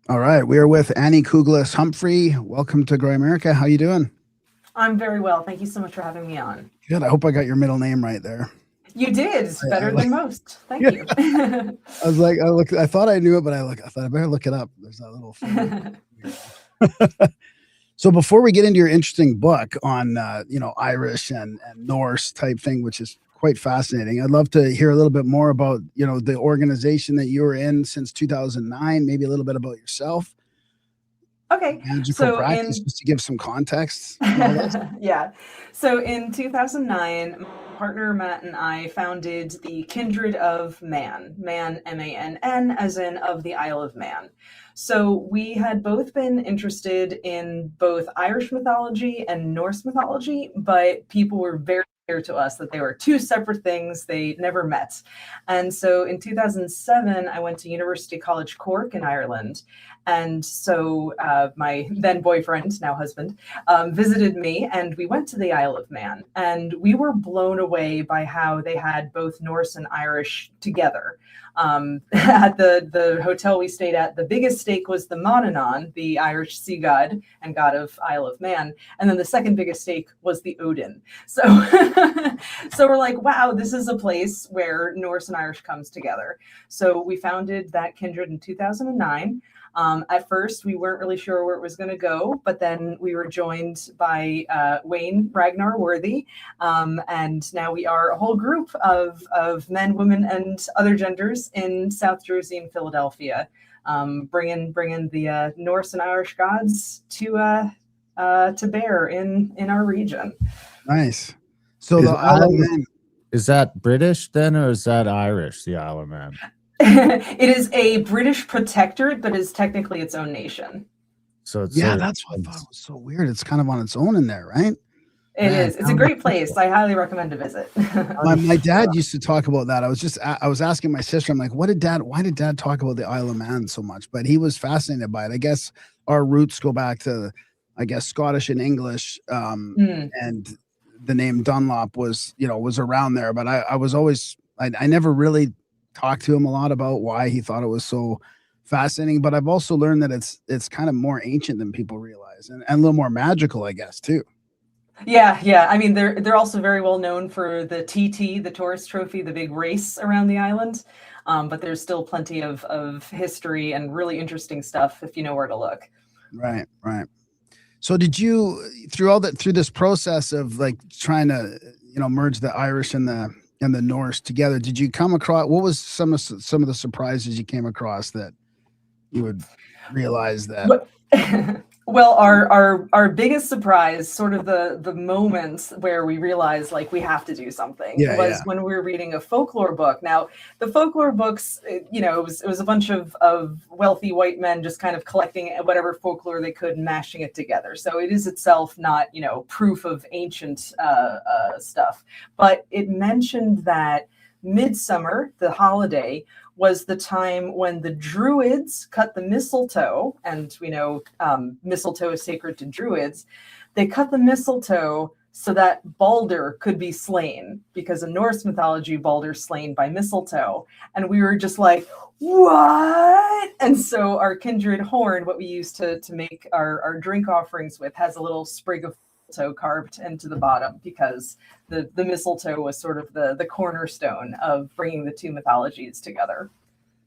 All right, we are with Annie Cúglas Humphrey. Welcome to Grow America. How you doing? I'm very well. Thank you so much for having me on. Good. I hope I got your middle name right there. You did. It's I better like. than most. Thank Yeah. you. I was like, I look. I thought I knew it, but I thought I better look it up. There's that little thing. So before we get into your interesting book on Irish and Norse type thing, which is quite fascinating, I'd love to hear a little bit more about the organization that you were in since 2009. Maybe a little bit about yourself, Okay. magical So practice, in just to give some context. No less. yeah. So in 2009, my partner Matt and I founded the Kindred of Man, Man, as in of the Isle of Man. So we had both been interested in both Irish mythology and Norse mythology, but people were very clear to us that they were two separate things. They never met. And so in 2007, I went to University College Cork in Ireland. And so my then boyfriend, now husband, visited me, and we went to the Isle of Man. And we were blown away by how they had both Norse and Irish together. At the hotel we stayed at, the biggest stake was the Monanon, the Irish sea god and god of Isle of Man, and then the second biggest stake was the Odin. So, so we're like, wow, this is a place where Norse and Irish comes together. So we founded that kindred in 2009. At first, we weren't really sure where it was going to go, but then we were joined by Wayne Ragnar Worthy, and now we are a whole group of men, women, and other genders in South Jersey and Philadelphia, bringing the Norse and Irish gods to bear in our region. Nice. So Is the Isle of Man. is that British then, or is that Irish? The Isle of Man. It is a British protectorate, but is technically its own nation. So it's Yeah, that's what I thought was so weird. It's kind of on its own in there, right? It Man, is. It's a great place. I highly recommend to visit. my dad used to talk about that. I was asking my sister, I'm like, why did dad talk about the Isle of Man so much? But he was fascinated by it. I guess our roots go back to, I guess, Scottish and English. And the name Dunlop was around there. But I was always, I never really talked to him a lot about why he thought it was so fascinating. But I've also learned that it's kind of more ancient than people realize, and a little more magical, I guess, too. Yeah. I mean, they're also very well known for the TT, the tourist trophy, the big race around the island. But there's still plenty of history and really interesting stuff if you know where to look. Right, right. So did you through this process of like trying to merge the Irish and the Norse together, did you come across what was some of the surprises you came across that you would realize that? But, well, our biggest surprise, sort of the moments where we realized like we have to do something, was Yeah. when we were reading a folklore book. Now, the folklore books, it was a bunch of wealthy white men just kind of collecting whatever folklore they could and mashing it together. So it is itself not proof of ancient stuff, but it mentioned that Midsummer, the holiday, was the time when the Druids cut the mistletoe, and we know mistletoe is sacred to Druids. They cut the mistletoe so that Balder could be slain, because in Norse mythology, Balder's slain by mistletoe. And we were just like, what? And so our kindred horn, what we use to make our drink offerings with, has a little sprig of mistletoe carved into the bottom, because the mistletoe was sort of the cornerstone of bringing the two mythologies together.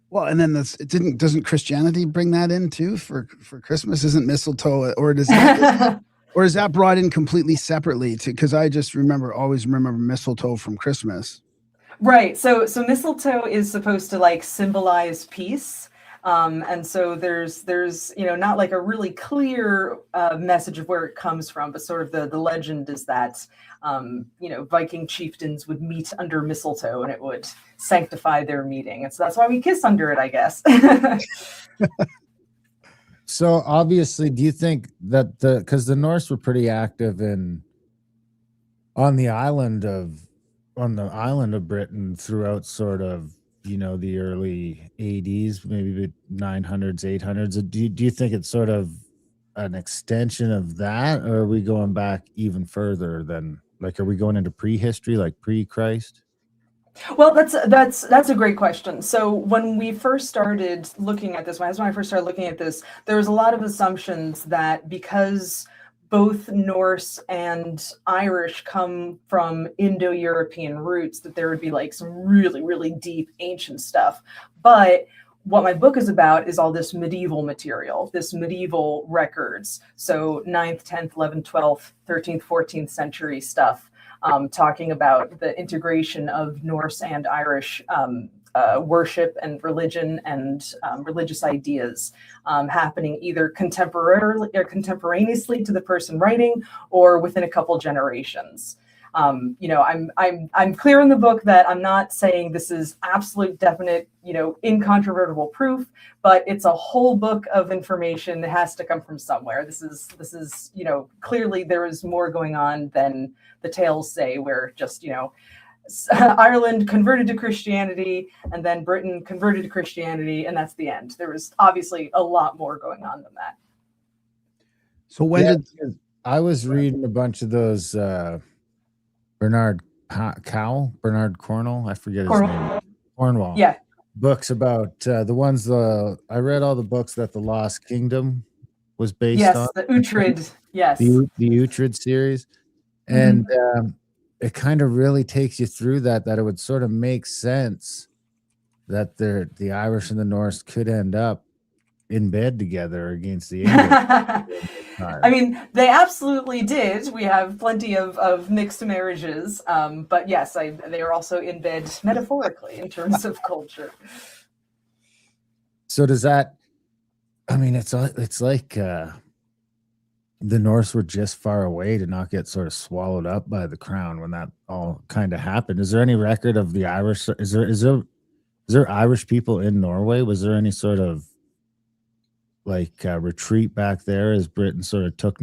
Well, and then doesn't Christianity bring that in too for Christmas? Isn't mistletoe, or is that brought in completely separately to, because I just always remember mistletoe from Christmas. Right. So mistletoe is supposed to like symbolize peace. And so there's not like a really clear message of where it comes from, but sort of the legend is that Viking chieftains would meet under mistletoe and it would sanctify their meeting. And so that's why we kiss under it, I guess. So obviously, do you think that because the Norse were pretty active on the island of Britain throughout sort of the early 80s, maybe the 900s, 800s. Do you think it's sort of an extension of that, or are we going back even further than, like, are we going into prehistory, like pre-Christ? Well, that's a great question. So when we first started looking at this, when I first started looking at this, there was a lot of assumptions that because both Norse and Irish come from Indo-European roots, that there would be like some really, really deep ancient stuff. But what my book is about is all this medieval material, this medieval records. So 9th, 10th, 11th, 12th, 13th, 14th century stuff. Talking about the integration of Norse and Irish worship and religion and religious ideas happening either contemporarily or contemporaneously to the person writing or within a couple generations. I'm clear in the book that I'm not saying this is absolute, definite, incontrovertible proof, but it's a whole book of information that has to come from somewhere. This is clearly there is more going on than the tales say, where just Ireland converted to Christianity and then Britain converted to Christianity, and that's the end. There was obviously a lot more going on than that. So when I was reading a bunch of those Bernard Cornwell, I forget his name. Cornwall. Yeah. Books about I read all the books that the Lost Kingdom was based on. Yes, the Uhtred. Yes. The Uhtred series. And it kind of really takes you through that it would sort of make sense that the Irish and the Norse could end up in bed together against the English. I mean, they absolutely did. We have plenty of mixed marriages, but yes, they are also in bed metaphorically in terms of culture. So does that? I mean, it's like the Norse were just far away to not get sort of swallowed up by the crown when that all kind of happened. Is there any record of the Irish? Is there Irish people in Norway? Was there any sort of retreat back there as Britain sort of took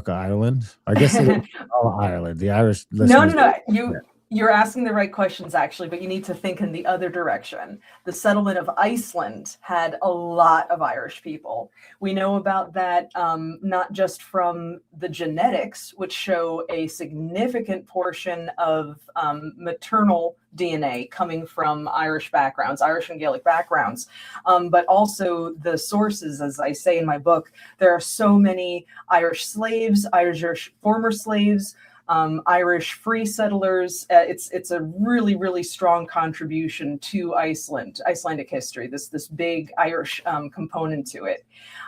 Ireland? I guess they didn't call Ireland. The Irish. No. You're asking the right questions, actually, but you need to think in the other direction. The settlement of Iceland had a lot of Irish people. We know about that not just from the genetics, which show a significant portion of maternal DNA coming from Irish backgrounds, Irish and Gaelic backgrounds, but also the sources, as I say in my book. There are so many Irish slaves, Irish former slaves, Irish free settlers. It's a really, really strong contribution to Icelandic history, this big Irish component to it.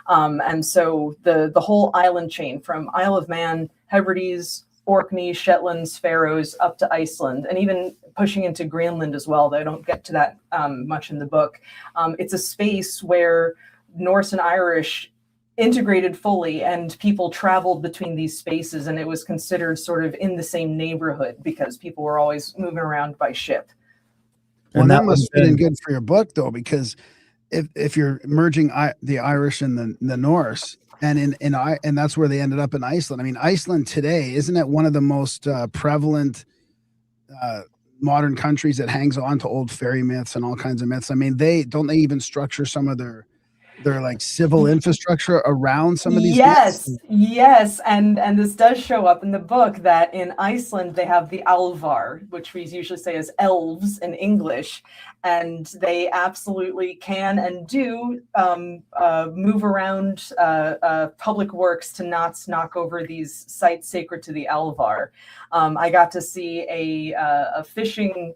And so the whole island chain from Isle of Man, Hebrides, Orkneys, Shetlands, Faroes, up to Iceland, and even pushing into Greenland as well, though I don't get to that much in the book. It's a space where Norse and Irish integrated fully, and people traveled between these spaces, and it was considered sort of in the same neighborhood because people were always moving around by ship. Well, that must have been good for your book, though, because if you're merging the Irish and the Norse, and and that's where they ended up in Iceland. I mean, Iceland today, isn't it one of the most prevalent modern countries that hangs on to old fairy myths and all kinds of myths? I mean, they even structure some of their like civil infrastructure around some of these yes, and this does show up in the book that in Iceland they have the Alvar, which we usually say as elves in English, and they absolutely can and do move around public works to not knock over these sites sacred to the Alvar. I got to see a fishing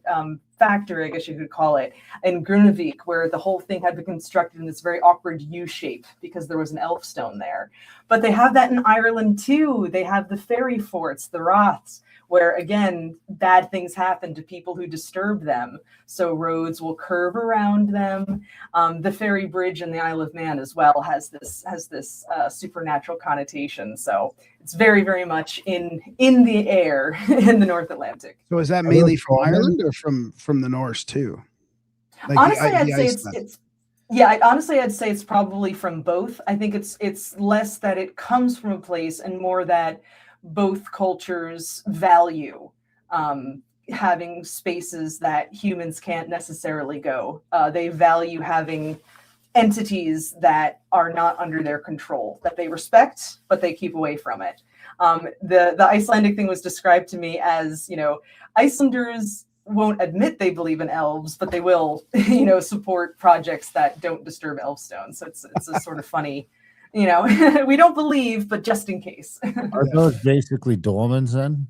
factory, I guess you could call it, in Grunewijk, where the whole thing had been constructed in this very awkward U shape because there was an elf stone there. But they have that in Ireland too. They have the fairy forts, the Roths, where again, bad things happen to people who disturb them. So roads will curve around them. The ferry bridge in the Isle of Man as well has this supernatural connotation. So it's very, very much in the air in the North Atlantic. So is that mainly from Ireland or from the Norse too? Like honestly, I'd say it's probably from both. I think it's less that it comes from a place and more that both cultures value having spaces that humans can't necessarily go. They value having entities that are not under their control, that they respect, but they keep away from it. The Icelandic thing was described to me as, Icelanders won't admit they believe in elves, but they will, support projects that don't disturb elfstone. So it's a sort of funny, we don't believe, but just in case. Are those basically dolmens then?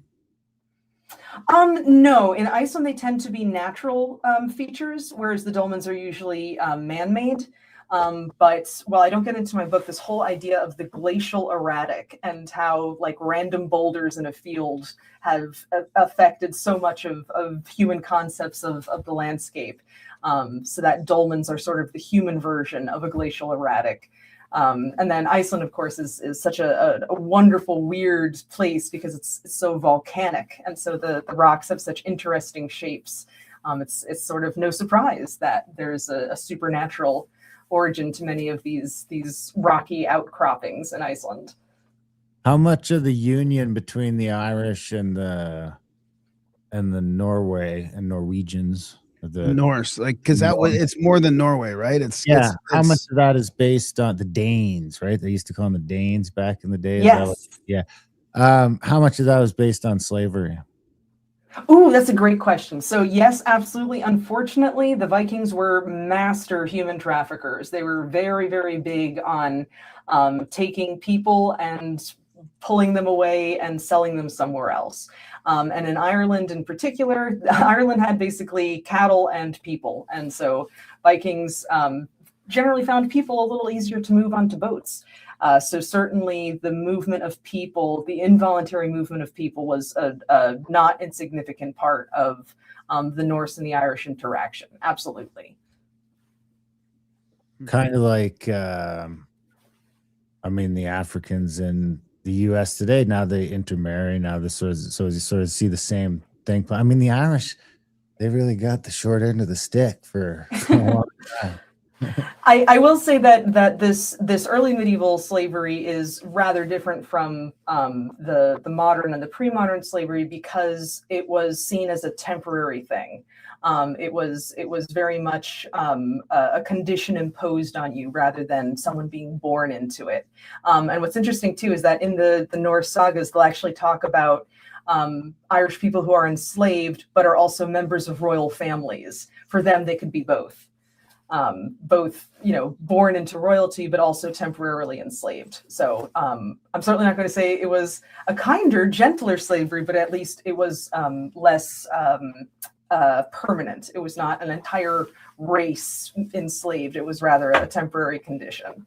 No, in Iceland they tend to be natural features, whereas the dolmens are usually man-made. But while I don't get into my book, this whole idea of the glacial erratic and how like random boulders in a field have affected so much of human concepts of the landscape. So that dolmens are sort of the human version of a glacial erratic. And then Iceland, of course, is such a wonderful, weird place because it's so volcanic. And so the rocks have such interesting shapes. It's sort of no surprise that there's a supernatural origin to many of these rocky outcroppings in Iceland. How much of the union between the Irish and the Norway and Norwegians, the Norse, like, because it's more than Norway, right? How much of that is based on the Danes, right? They used to call them the Danes back in the day. Yes. How much of that was based on slavery? Ooh, that's a great question. So yes, absolutely. Unfortunately, the Vikings were master human traffickers. They were very, very big on taking people and pulling them away and selling them somewhere else. And in Ireland in particular, Ireland had basically cattle and people. And so Vikings generally found people a little easier to move onto boats. So certainly the movement of people, the involuntary movement of people was a not insignificant part of the Norse and the Irish interaction. Absolutely. Kind of like, the Africans in the U.S. today, now they intermarry. Now you sort of see the same thing. I mean, the Irish, they really got the short end of the stick for a long time. I will say that this early medieval slavery is rather different from the modern and the pre-modern slavery because it was seen as a temporary thing. It was very much a condition imposed on you rather than someone being born into it. And what's interesting too is that in the Norse sagas, they'll actually talk about Irish people who are enslaved but are also members of royal families. For them, they could be both, born into royalty, but also temporarily enslaved. So I'm certainly not going to say it was a kinder, gentler slavery, but at least it was less permanent. It was not an entire race enslaved. It was rather a temporary condition.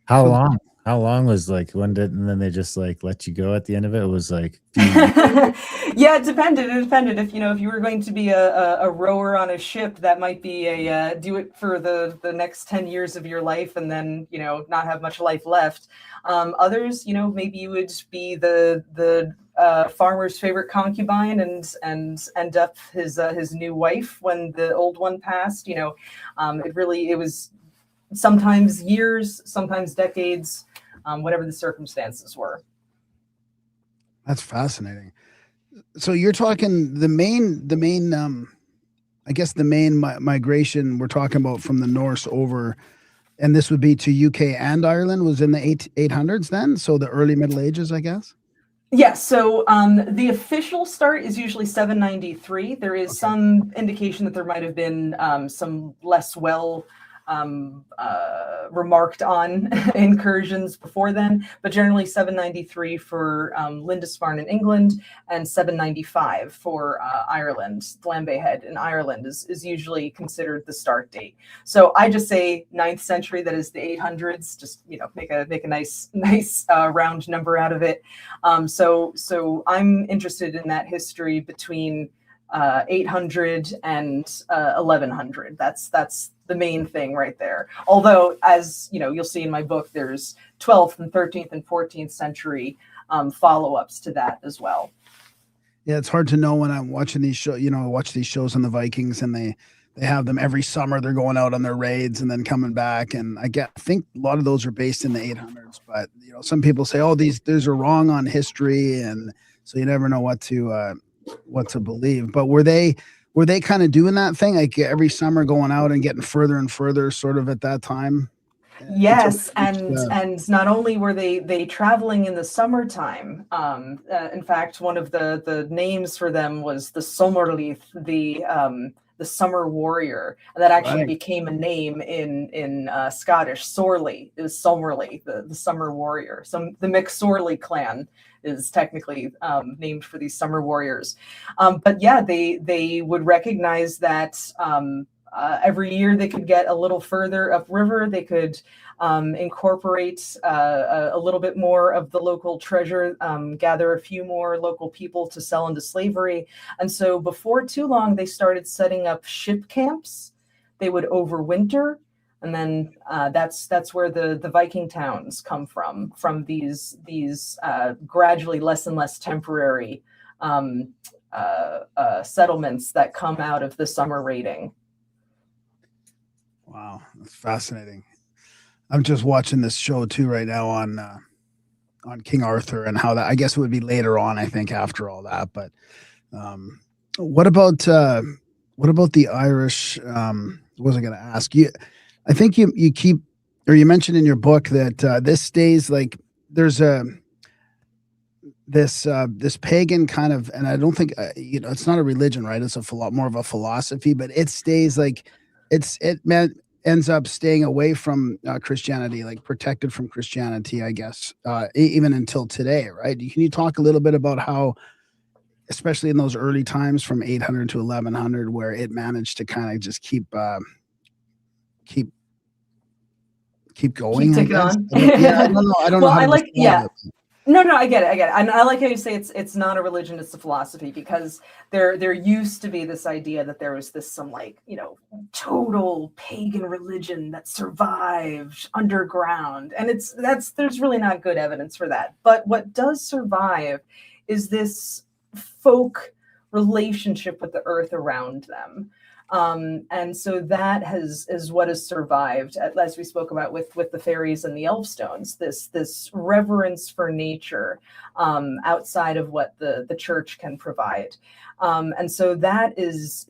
How long? How long was and then they just let you go at the end of it? It was yeah, it depended. It depended if you were going to be a rower on a ship, that might be do it for the next 10 years of your life and then not have much life left. Others, maybe you would be the farmer's favorite concubine and end up his new wife when the old one passed. It was sometimes years, sometimes decades, whatever the circumstances were. That's fascinating. So you're talking the main migration we're talking about from the Norse over, and this would be to UK and Ireland, was in the 800s then? So the early Middle Ages, I guess? Yes. So the official start is usually 793. There is some indication that there might have been some less well remarked on incursions before then, but generally 793 for Lindisfarne in England and 795 for Ireland. Lambay Head in Ireland is usually considered the start date. So I just say 9th century, that is the 800s, just make a nice round number out of it. So I'm interested in that history between 800 and 1100. That's the main thing right there. Although, as you'll see in my book, there's 12th and 13th and 14th century follow-ups to that as well. Yeah, it's hard to know when I'm watching these shows. I watch these shows on the Vikings, and they have them every summer. They're going out on their raids and then coming back. And I think a lot of those are based in the 800s. But some people say, "Oh, these are wrong on history," and so you never know what to believe. But were they kind of doing that thing, like every summer going out and getting further and further sort of at that time? Yes, It's and not only were they traveling in the summertime. In fact, one of the names for them was the Sommerlith, the summer warrior. And that actually right. became a name in Scottish. Sorley is Somerley, the summer warrior. So the McSorley clan is technically named for these summer warriors. But yeah, they would recognize that. Every year they could get a little further upriver. They could incorporate a little bit more of the local treasure, gather a few more local people to sell into slavery. And so before too long, they started setting up ship camps. They would overwinter. And then that's where the Viking towns come from these gradually less and less temporary settlements that come out of the summer raiding. Wow, that's fascinating. I'm just watching this show too right now on King Arthur and how that, I guess it would be later on, I think, after all that. But um, what about the Irish? What was I going to ask you? I think you keep, or you mentioned in your book that this stays like there's this pagan kind of, and I don't think it's not a religion, right? It's a lot more of a philosophy, but it stays like ends up staying away from Christianity, like protected from Christianity, I guess, even until today, right? Can you talk a little bit about how, especially in those early times from 800 to 1100, where it managed to kind of just keep going? Keep I ticking guess. on. I don't know. I don't know Well, how I to like, describe yeah. it. No, I get it. And I like how you say it's not a religion, it's a philosophy, because there used to be this idea that there was this some total pagan religion that survived underground. And there's really not good evidence for that. But what does survive is this folk relationship with the earth around them. And so that is what has survived, as we spoke about with the fairies and the elfstones, this reverence for nature outside of what the church can provide. And so that is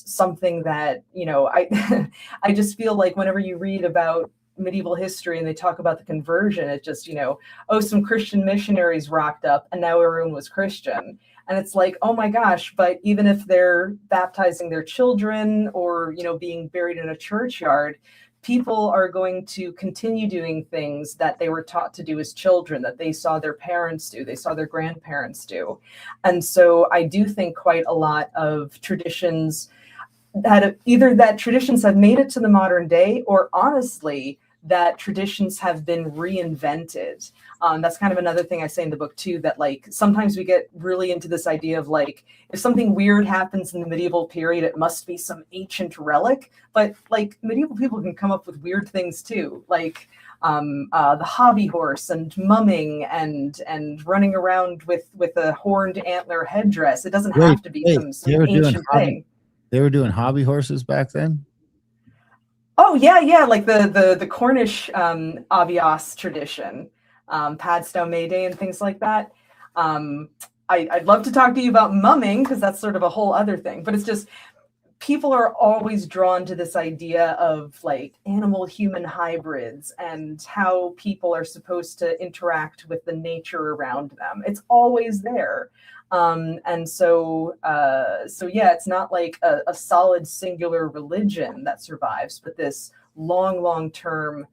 something that, I just feel like whenever you read about medieval history and they talk about the conversion, it just, some Christian missionaries rocked up and now everyone was Christian. And it's like, oh my gosh, but even if they're baptizing their children or, being buried in a churchyard, people are going to continue doing things that they were taught to do as children, that they saw their parents do, they saw their grandparents do. And so I do think quite a lot of traditions that traditions have made it to the modern day, or honestly, that traditions have been reinvented. That's kind of another thing I say in the book too, that sometimes we get really into this idea of if something weird happens in the medieval period, it must be some ancient relic. But medieval people can come up with weird things too, the hobby horse and mumming and running around with a horned antler headdress. It doesn't have to be some ancient thing. They were doing hobby horses back then? Oh yeah, like the Cornish Avios tradition, Padstow May Day and things like that. I'd love to talk to you about mumming, because that's sort of a whole other thing. But it's just, people are always drawn to this idea of animal-human hybrids and how people are supposed to interact with the nature around them. It's always there. And so yeah, it's not like a solid singular religion that survives, but this long-term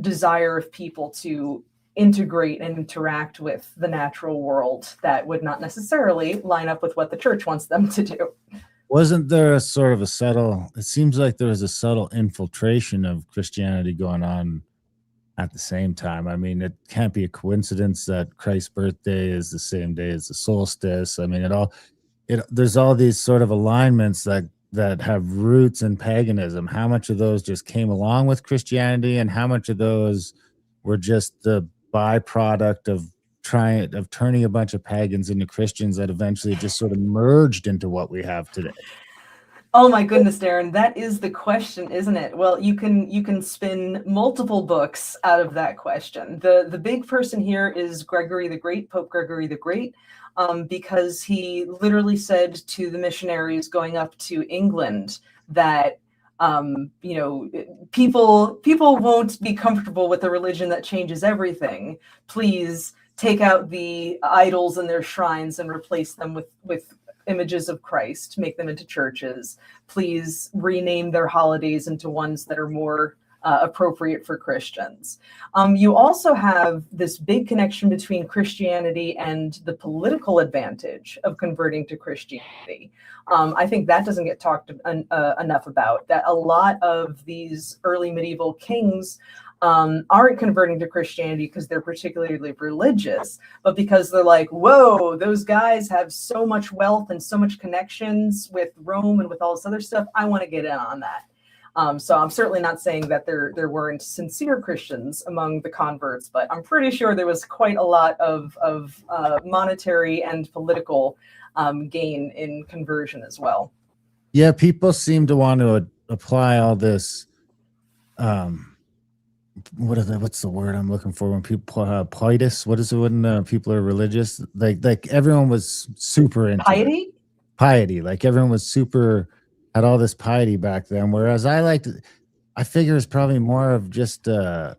desire of people to integrate and interact with the natural world that would not necessarily line up with what the church wants them to do. Wasn't there a sort of it seems like there was a subtle infiltration of Christianity going on at the same time? I mean, it can't be a coincidence that Christ's birthday is the same day as the solstice. I mean, there's all these sort of alignments that have roots in paganism. How much of those just came along with Christianity, and how much of those were just the byproduct of turning a bunch of pagans into Christians that eventually just sort of merged into what we have today? Oh my goodness, Darren, that is the question, isn't it? Well, you can spin multiple books out of that question. The big person here is Gregory the Great, Pope Gregory the Great, because he literally said to the missionaries going up to England that people won't be comfortable with a religion that changes everything. Please take out the idols in their shrines and replace them with images of Christ, make them into churches. Please rename their holidays into ones that are more appropriate for Christians. You also have this big connection between Christianity and the political advantage of converting to Christianity. I think that doesn't get talked enough about, that a lot of these early medieval kings aren't converting to Christianity because they're particularly religious, but because they're like, whoa, those guys have so much wealth and so much connections with Rome and with all this other stuff. I want to get in on that. So I'm certainly not saying that there weren't sincere Christians among the converts, but I'm pretty sure there was quite a lot of monetary and political gain in conversion as well. Yeah, people seem to want to apply all this. What's the word I'm looking for when people pietas? What is it when people are religious? Like everyone was super into piety. Piety, like everyone was super. Had all this piety back then, whereas I figure it's probably more of just a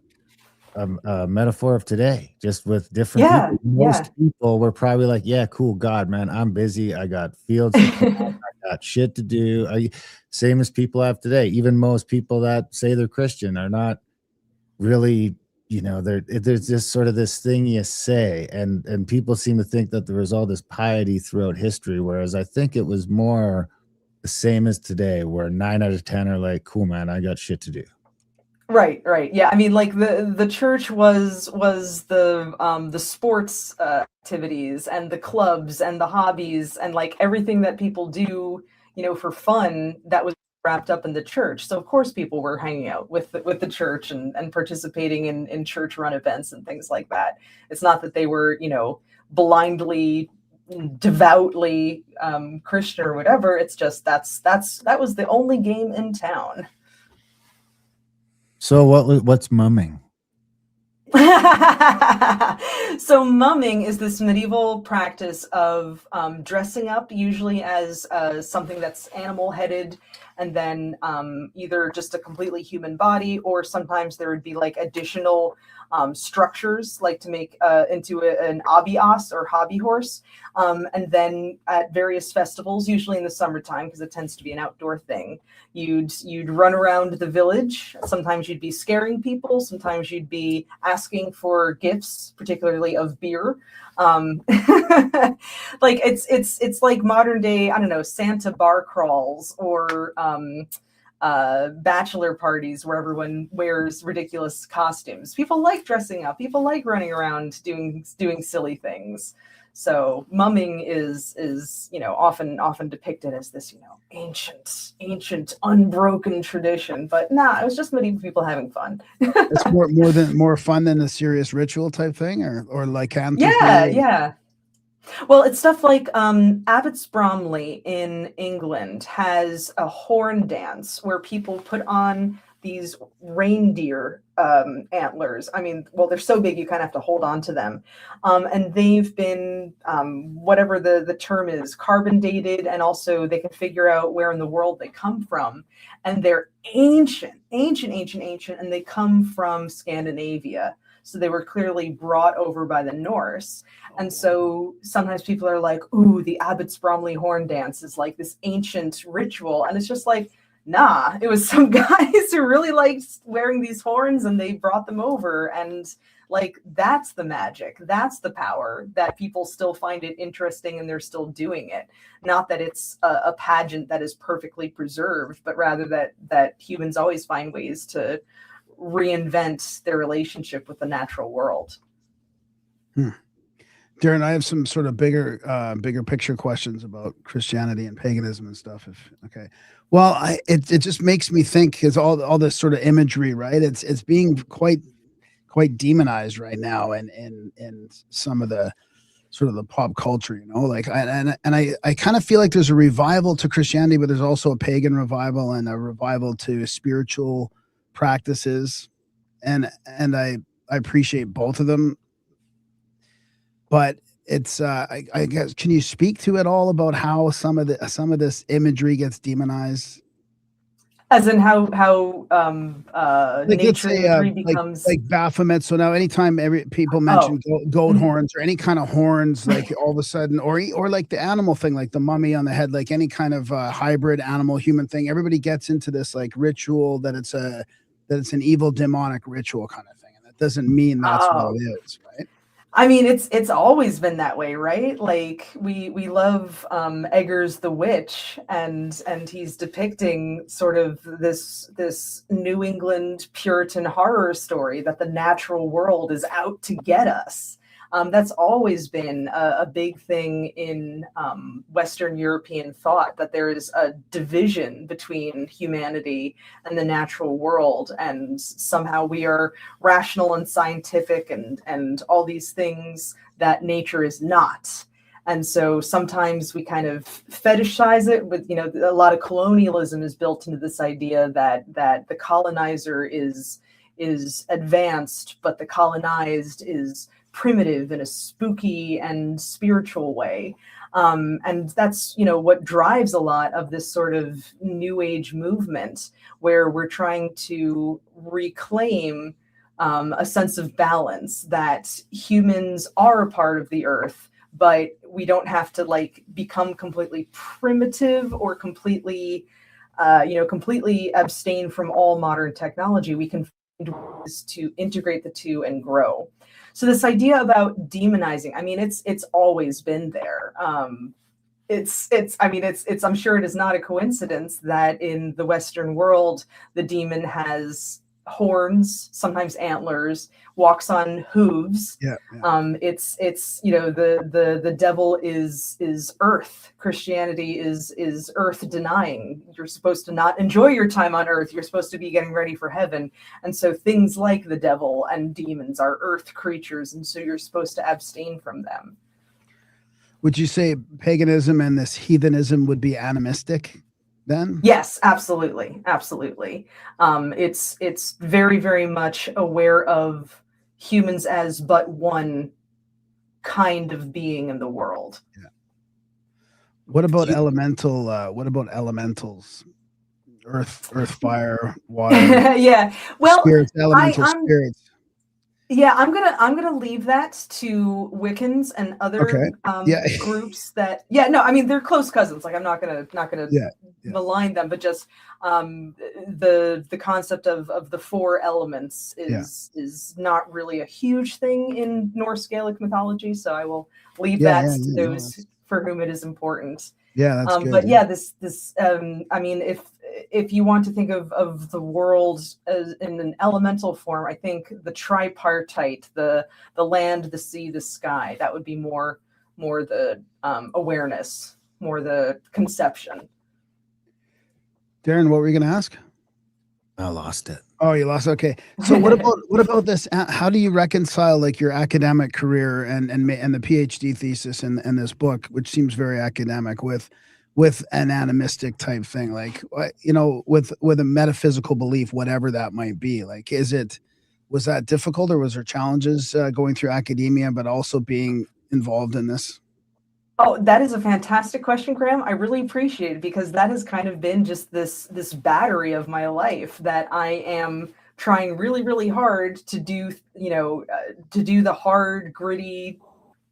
metaphor of today, just with different people. Most people were probably like, yeah, cool, God, man, I'm busy, I got fields to plant, I got shit to do. Same as people have today. Even most people that say they're Christian are not really, there's just sort of this thing you say, and people seem to think that there was all this piety throughout history, whereas I think it was more the same as today, where 9 out of 10 are like, cool, man, I got shit to do. Right. Yeah, I mean, like the church was the sports activities and the clubs and the hobbies and like everything that people do, for fun, that was wrapped up in the church. So of course people were hanging out with the church and participating in church run events and things like that. It's not that they were, blindly, devoutly Christian or whatever. It's just that was the only game in town. So what's mumming? So mumming is this medieval practice of dressing up, usually as something that's animal headed, and then either just a completely human body, or sometimes there would be like additional structures, like to make into an abios or hobby horse. And then at various festivals, usually in the summertime, because it tends to be an outdoor thing, you'd run around the village. Sometimes you'd be scaring people. Sometimes you'd be asking for gifts, particularly of beer. Like it's like modern day, I don't know, Santa bar crawls, or bachelor parties where everyone wears ridiculous costumes. People like dressing up. People like running around doing silly things. So mumming is often depicted as this ancient unbroken tradition. But nah, it was just medieval people having fun. It's more fun than a serious ritual type thing, or lycanthropy. Yeah. Well, it's stuff like Abbots Bromley in England has a horn dance where people put on these reindeer antlers. I mean, well, they're so big you kind of have to hold on to them. And they've been, whatever the term is, carbon dated, and also they can figure out where in the world they come from. And they're ancient, and they come from Scandinavia. So they were clearly brought over by the Norse. And so sometimes people are like, ooh, the Abbots Bromley horn dance is like this ancient ritual. And it's just like, nah, it was some guys who really liked wearing these horns and they brought them over. And like, that's the magic. That's the power that people still find it interesting and they're still doing it. Not that it's a pageant that is perfectly preserved, but rather that humans always find ways to reinvent their relationship with the natural world. Darren, I have some sort of bigger picture questions about Christianity and paganism and stuff. Okay. Well, it just makes me think, because all this sort of imagery, right? It's being quite demonized right now, and some of the sort of the pop culture, like, and I kind of feel like there's a revival to Christianity, but there's also a pagan revival and a revival to spiritual practices, and I appreciate both of them. But it's I guess, can you speak to it all about how some of this imagery gets demonized? As in how Like let's nature say imagery becomes. like Baphomet. So now anytime people mention goat Mhm. horns or any kind of horns, like all of a sudden, or like the animal thing, like the mummy on the head, like any kind of hybrid animal human thing, everybody gets into this like ritual that it's an evil demonic ritual kind of thing, and that doesn't mean that's what Oh, it is, right? I mean, it's always been that way, right? Like we love Eggers the Witch, and he's depicting sort of this New England Puritan horror story that the natural world is out to get us. That's always been a big thing in Western European thought, that there is a division between humanity and the natural world, and somehow we are rational and scientific and all these things that nature is not. And so sometimes we kind of fetishize it with, a lot of colonialism is built into this idea that the colonizer is advanced, but the colonized is primitive in a spooky and spiritual way. And that's, what drives a lot of this sort of new age movement, where we're trying to reclaim a sense of balance, that humans are a part of the earth, but we don't have to like become completely primitive or completely completely abstain from all modern technology. We can find ways to integrate the two and grow. So this idea about demonizing, I mean, it's always been there. I'm sure it is not a coincidence that in the Western world, the demon has horns, sometimes antlers, walks on hooves. Yeah. It's the devil is earth. Christianity is earth denying. You're supposed to not enjoy your time on earth. You're supposed to be getting ready for heaven. And so things like the devil and demons are earth creatures, and so you're supposed to abstain from them. Would you say paganism and this heathenism would be animistic then? Yes, absolutely. It's very, very much aware of humans as but one kind of being in the world. Yeah. What about elementals? Earth, fire, water. Yeah. Well, spirits, spirits. Yeah, I'm gonna leave that to Wiccans and other groups that. Yeah, no, I mean they're close cousins. Like I'm not gonna malign them, but just the concept of the four elements is not really a huge thing in Norse-Gaelic mythology. So I will leave that to those for whom it is important. Yeah, that's good. But yeah, this I mean, if you want to think of the world as in an elemental form, I think the tripartite, the land, the sea, the sky, that would be more the awareness, more the conception. Darren, what were you going to ask? I lost it. Oh, you lost. Okay. So what about this? How do you reconcile like your academic career and the PhD thesis and this book, which seems very academic, with an animistic type thing, like with a metaphysical belief, whatever that might be? Like, was that difficult, or was there challenges going through academia, but also being involved in this? Oh, that is a fantastic question, Graham. I really appreciate it, because that has kind of been just this battery of my life that I am trying really, really hard to do, to do the hard, gritty,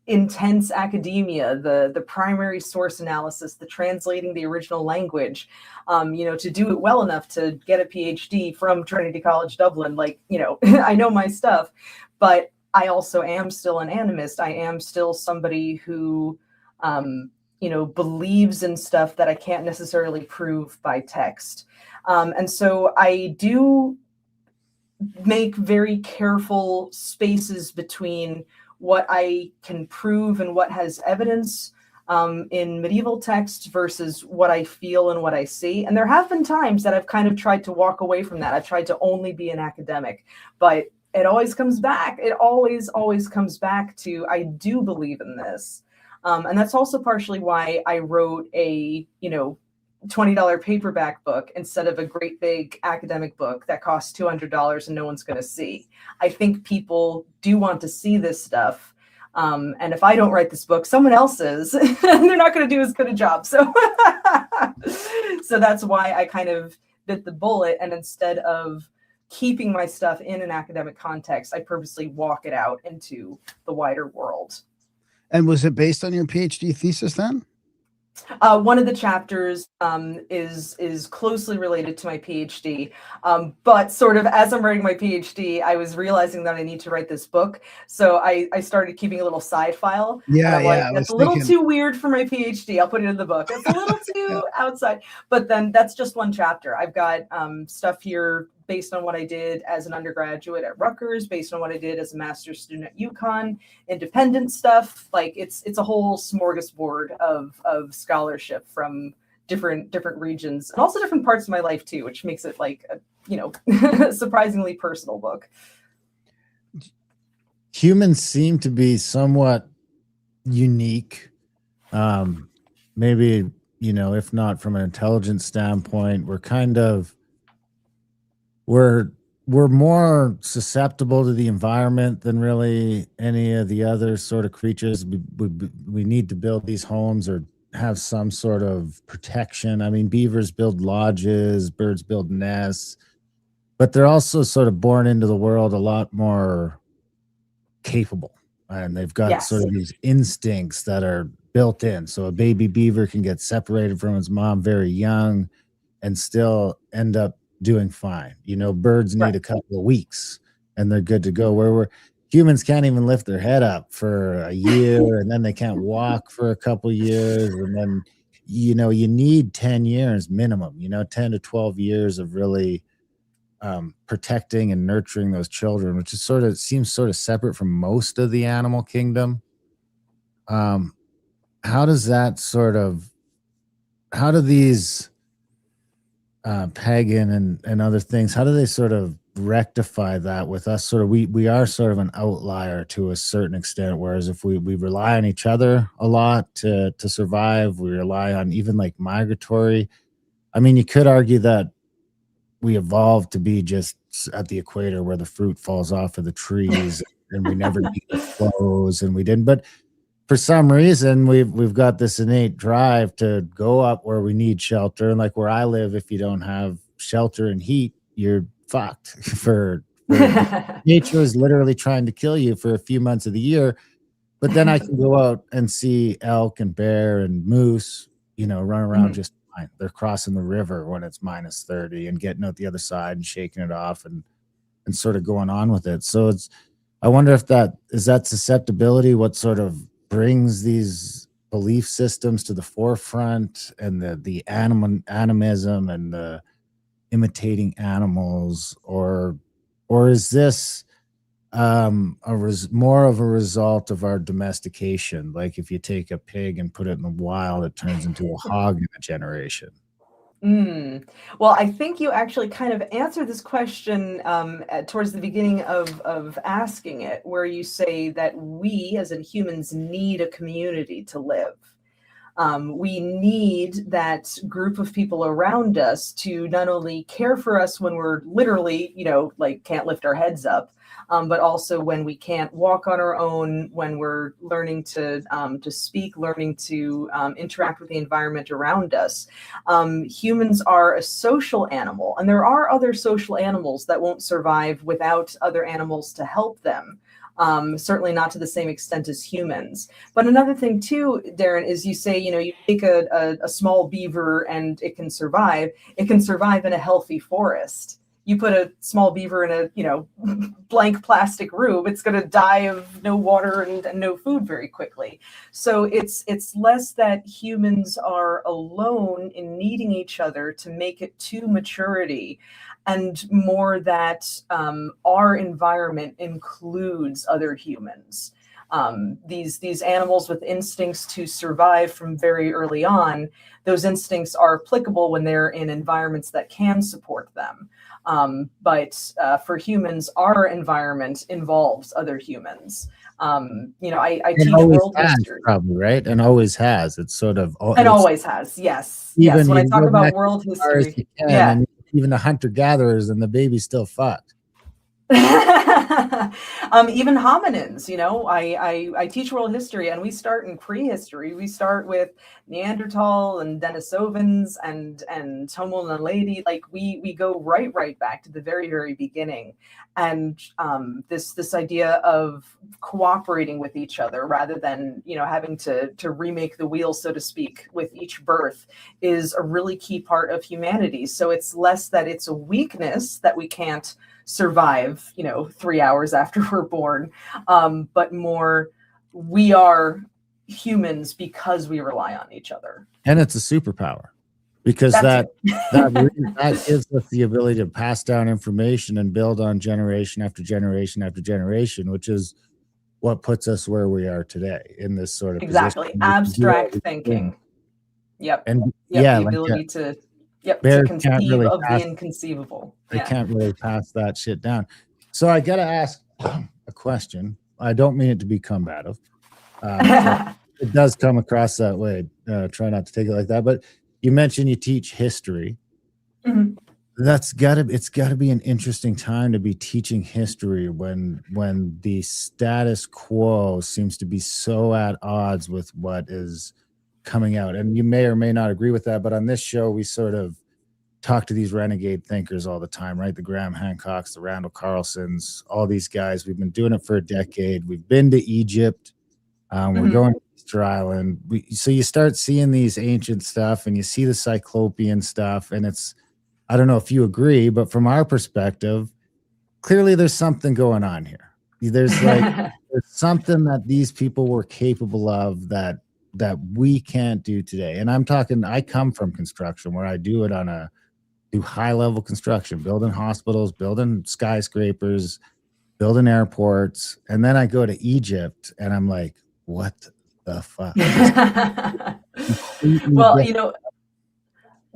intense academia, the primary source analysis, the translating the original language, to do it well enough to get a PhD from Trinity College Dublin. Like, I know my stuff, but I also am still an animist. I am still somebody who believes in stuff that I can't necessarily prove by text. And so I do make very careful spaces between what I can prove and what has evidence in medieval text versus what I feel and what I see. And there have been times that I've kind of tried to walk away from that. I've tried to only be an academic, but it always comes back. It always comes back to, I do believe in this. And that's also partially why I wrote a, $20 paperback book instead of a great big academic book that costs $200 and no one's going to see. I think people do want to see this stuff. And if I don't write this book, someone else is, and they're not going to do as good a job. So, so that's why I kind of bit the bullet, and instead of keeping my stuff in an academic context, I purposely walk it out into the wider world. And was it based on your PhD thesis then? One of the chapters is closely related to my PhD, but sort of as I'm writing my PhD, I was realizing that I need to write this book, so I started keeping a little side file. Yeah, and I'm yeah. like, that's a little too weird for my PhD. I'll put it in the book. It's a little too outside, but then that's just one chapter. I've got stuff here based on what I did as an undergraduate at Rutgers, based on what I did as a master's student at UConn, independent stuff. Like it's a whole smorgasbord of scholarship from different regions and also different parts of my life too, which makes it like a, surprisingly personal book. Humans seem to be somewhat unique. Maybe, if not from an intelligence standpoint, we're more susceptible to the environment than really any of the other sort of creatures. We need to build these homes or have some sort of protection. I mean, beavers build lodges, birds build nests, but they're also sort of born into the world a lot more capable. And they've got sort of these instincts that are built in. So a baby beaver can get separated from its mom very young and still end up doing fine. Birds need a couple of weeks and they're good to go. Where humans can't even lift their head up for a year, and then they can't walk for a couple of years, and then you need 10 years minimum, 10 to 12 years of really protecting and nurturing those children, which is seems sort of separate from most of the animal kingdom. How does that how do these pagan and other things, how do they sort of rectify that with us? We are sort of an outlier to a certain extent, whereas if we rely on each other a lot to survive, we rely on even like migratory. I mean, you could argue that we evolved to be just at the equator where the fruit falls off of the trees and we never need the flows, and we didn't. But for some reason, we've got this innate drive to go up where we need shelter. And like where I live, if you don't have shelter and heat, you're fucked. For nature is literally trying to kill you for a few months of the year. But then I can go out and see elk and bear and moose, run around just fine. They're crossing the river when it's minus 30 and getting out the other side and shaking it off and sort of going on with it. So I wonder if that susceptibility, what sort of brings these belief systems to the forefront, and the animism and the imitating animals, or is this more of a result of our domestication? Like if you take a pig and put it in the wild, it turns into a hog in a generation. Well, I think you actually kind of answered this question towards the beginning of asking it, where you say that we as in humans need a community to live. We need that group of people around us to not only care for us when we're literally, like can't lift our heads up, but also when we can't walk on our own, when we're learning to speak, learning to interact with the environment around us. Humans are a social animal, and there are other social animals that won't survive without other animals to help them. Certainly not to the same extent as humans. But another thing too, Darren, is you say, you take a small beaver and it can survive. It can survive in a healthy forest. You put a small beaver in a, blank plastic room, it's going to die of no water and no food very quickly. So it's less that humans are alone in needing each other to make it to maturity, and more that our environment includes other humans. These animals with instincts to survive from very early on, those instincts are applicable when they're in environments that can support them. But for humans, our environment involves other humans. I teach world history. Probably, right? And always has. It's sort of... And always has, yes. Yes, when I talk about world history. Yeah. And even the hunter-gatherers and the baby's still fucked. Even hominins, I teach world history, and we start in prehistory. We start with Neanderthal and Denisovans and Homo naledi. Like we go right back to the very beginning, and this idea of cooperating with each other rather than having to remake the wheel, so to speak, with each birth is a really key part of humanity. So it's less that it's a weakness that we can't survive 3 hours after we're born, but more we are humans because we rely on each other, and it's a superpower because that gives us the ability to pass down information and build on generation after generation after generation, which is what puts us where we are today in this sort of exactly position. abstract thinking. And the ability to conceive really of the inconceivable. They can't really pass that shit down. So I got to ask a question. I don't mean it to be combative. It does come across that way. Try not to take it like that. But you mentioned you teach history. Mm-hmm. It's got to be an interesting time to be teaching history when the status quo seems to be so at odds with what is coming out. And you may or may not agree with that, but on this show we sort of talk to these renegade thinkers all the time, right? The Graham Hancocks, the Randall Carlsons, all these guys. We've been doing it for a decade. We've been to Egypt. We're going to Easter Island. So you start seeing these ancient stuff and you see the Cyclopean stuff, and it's, I don't know if you agree, but from our perspective, clearly there's something going on here. There's there's something that these people were capable of that we can't do today. And I'm talking, I come from construction where I do it do high level construction, building hospitals, building skyscrapers, building airports. And then I go to Egypt and I'm like, what the fuck? Well,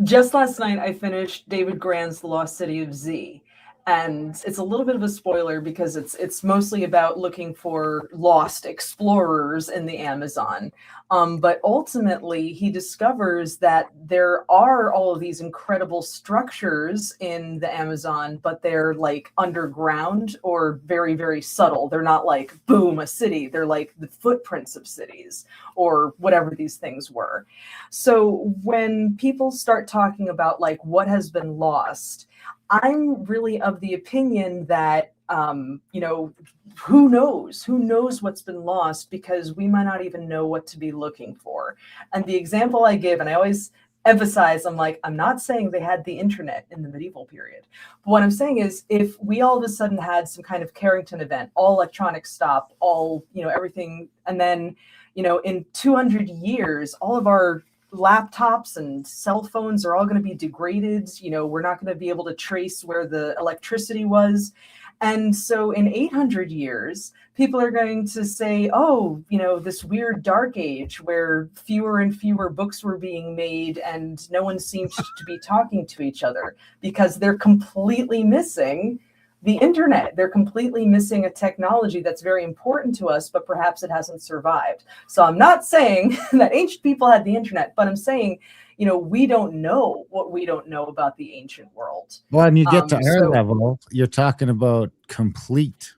just last night I finished David Grant's The Lost City of Z. And it's a little bit of a spoiler because it's mostly about looking for lost explorers in the Amazon. But ultimately, he discovers that there are all of these incredible structures in the Amazon, but they're like underground or very subtle. They're not like, boom, a city. They're like the footprints of cities or whatever these things were. So when people start talking about like what has been lost, I'm really of the opinion that, who knows what's been lost, because we might not even know what to be looking for. And the example I give, and I always emphasize, I'm not saying they had the internet in the medieval period. But what I'm saying is if we all of a sudden had some kind of Carrington event, all electronics stop, all, everything, and then, in 200 years, all of our laptops and cell phones are all going to be degraded. We're not going to be able to trace where the electricity was. And so in 800 years, people are going to say, oh, this weird dark age where fewer and fewer books were being made and no one seemed to be talking to each other because they're completely missing the internet. They're completely missing a technology that's very important to us, but perhaps it hasn't survived. So I'm not saying that ancient people had the internet, but I'm saying, we don't know what we don't know about the ancient world. Well, and you get to our level, you're talking about complete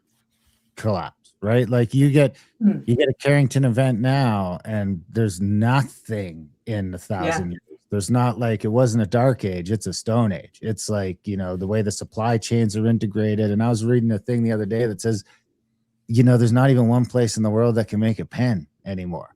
collapse, right? Like you get a Carrington event now, and there's nothing in 1,000 years. There's not, like, it wasn't a dark age, it's a stone age. It's like, the way the supply chains are integrated. And I was reading a thing the other day that says, there's not even one place in the world that can make a pen anymore.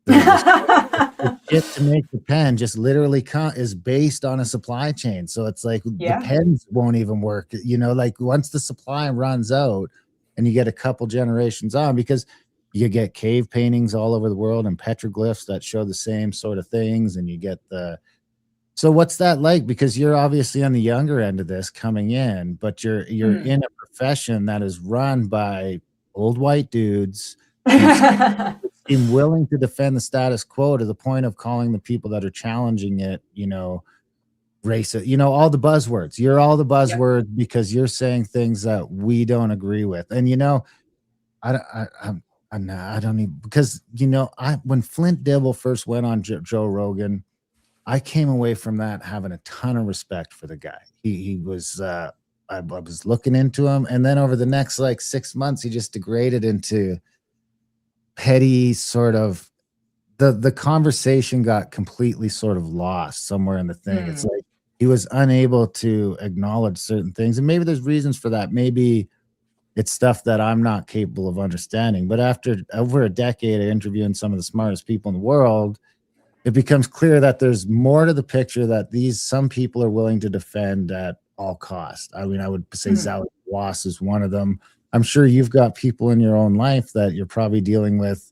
The shit to make the pen just literally is based on a supply chain. So it's like the pens won't even work, like once the supply runs out and you get a couple generations on, because you get cave paintings all over the world and petroglyphs that show the same sort of things. And you get so what's that like? Because you're obviously on the younger end of this coming in, but you're in a profession that is run by old white dudes who seem willing to defend the status quo to the point of calling the people that are challenging it, racist, all the buzzwords. You're all the buzzwords because you're saying things that we don't agree with. And, I don't even, because when Flint Dibble first went on Joe Rogan, I came away from that having a ton of respect for the guy. He was I was looking into him, and then over the next like 6 months, he just degraded into petty sort of the conversation got completely sort of lost somewhere in the thing. It's like he was unable to acknowledge certain things, and maybe there's reasons for that. Maybe it's stuff that I'm not capable of understanding. But after over a decade of interviewing some of the smartest people in the world, it becomes clear that there's more to the picture that some people are willing to defend at all costs. I mean, I would say Zowie Wass is one of them. I'm sure you've got people in your own life that you're probably dealing with,